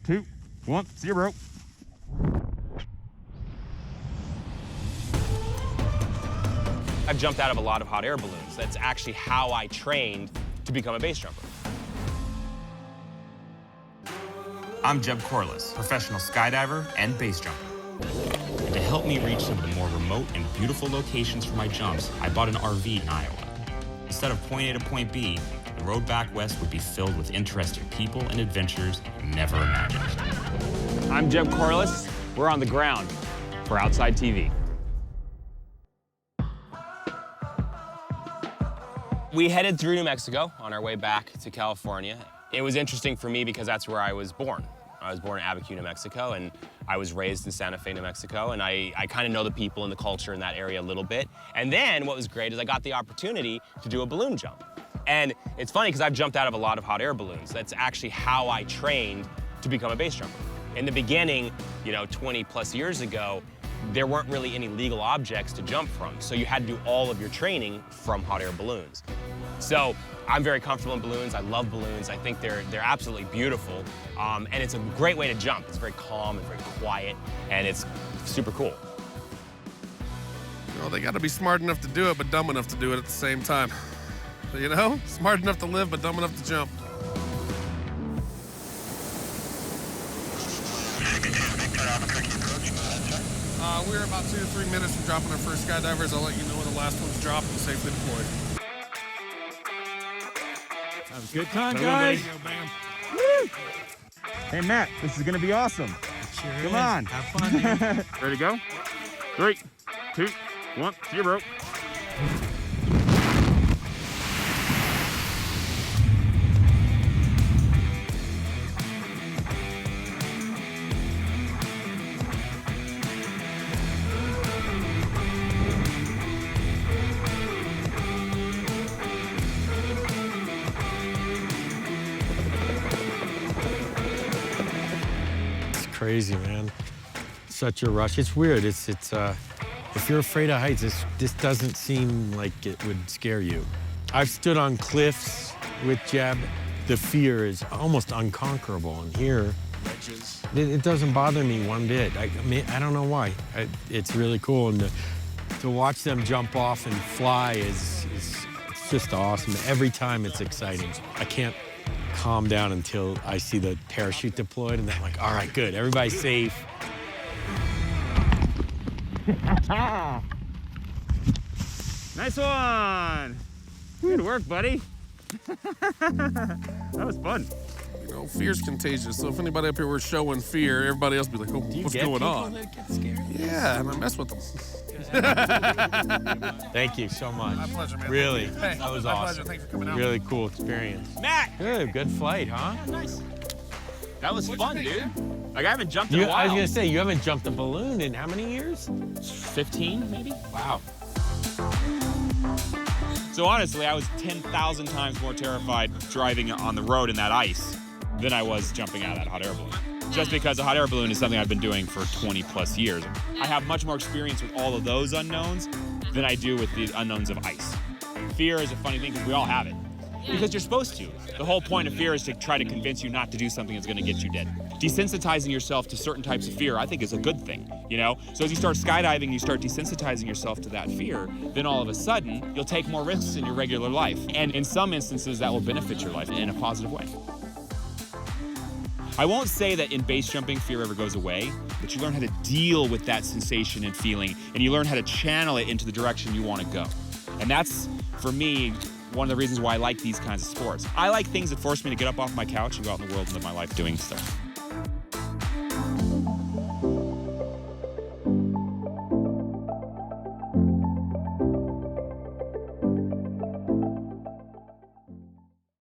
2, 1, 0. I've jumped out of a lot of hot air balloons. That's actually how I trained to become a base jumper. I'm Jeb Corliss, professional skydiver and base jumper. And to help me reach some of the more remote and beautiful locations for my jumps, I bought an RV in Iowa. Instead of point A to point B, the road back west would be filled with interesting people and adventures never imagined. I'm Jeb Corliss. We're on the ground for Outside TV. We headed through New Mexico on our way back to California. It was interesting for me because that's where I was born. I was born in Abiquiu, New Mexico, and I was raised in Santa Fe, New Mexico, and I kind of know the people and the culture in that area a little bit. And then what was great is I got the opportunity to do a balloon jump. And it's funny because I've jumped out of a lot of hot air balloons. That's actually how I trained to become a base jumper. In the beginning, 20 plus years ago, there weren't really any legal objects to jump from, so you had to do all of your training from hot air balloons. So I'm very comfortable in balloons. I love balloons. I think they're absolutely beautiful, and it's a great way to jump. It's very calm and very quiet, and it's super cool. They got to be smart enough to do it, but dumb enough to do it at the same time. Smart enough to live, but dumb enough to jump. We're about 2 to 3 minutes from dropping our first skydivers. I'll let you know when the last one's dropped and safely deployed. Have a good time, guys. Woo! Hey, Matt, this is going to be awesome. Sure Come is. on. Have fun, man. Ready to go? 3, 2, 1, 0. Crazy, man. Such a rush. It's weird. It's if you're afraid of heights, this doesn't seem like it would scare you. I've stood on cliffs with Jeb. The fear is almost unconquerable, and here, it doesn't bother me one bit. I mean, I don't know why. It's really cool, and to watch them jump off and fly is it's just awesome. Every time it's exciting. I can't calm down until I see the parachute deployed, and then I'm like, all right, good, everybody's safe. Nice one. Good work, buddy. That was fun. Fear's contagious, so if anybody up here were showing fear, everybody else would be like, oh, what's going on? That get scared? Yeah, and I mess with them. Thank you so much. My pleasure, man. Really, Hey, that was my awesome. pleasure. Thanks for coming out. Really cool experience. Matt! Good flight, huh? Nice. That was fun, dude. Like, I haven't jumped in a while. I was gonna say, you haven't jumped a balloon in how many years? 15, maybe? Wow. So honestly, I was 10,000 times more terrified driving on the road in that ice than I was jumping out of that hot air balloon. Just because a hot air balloon is something I've been doing for 20 plus years. I have much more experience with all of those unknowns than I do with the unknowns of ice. Fear is a funny thing because we all have it. Because you're supposed to. The whole point of fear is to try to convince you not to do something that's gonna get you dead. Desensitizing yourself to certain types of fear, I think, is a good thing, So as you start skydiving, you start desensitizing yourself to that fear, then all of a sudden, you'll take more risks in your regular life. And in some instances, that will benefit your life in a positive way. I won't say that in base jumping, fear ever goes away, but you learn how to deal with that sensation and feeling, and you learn how to channel it into the direction you want to go. And that's, for me, one of the reasons why I like these kinds of sports. I like things that force me to get up off my couch and go out in the world and live my life doing stuff.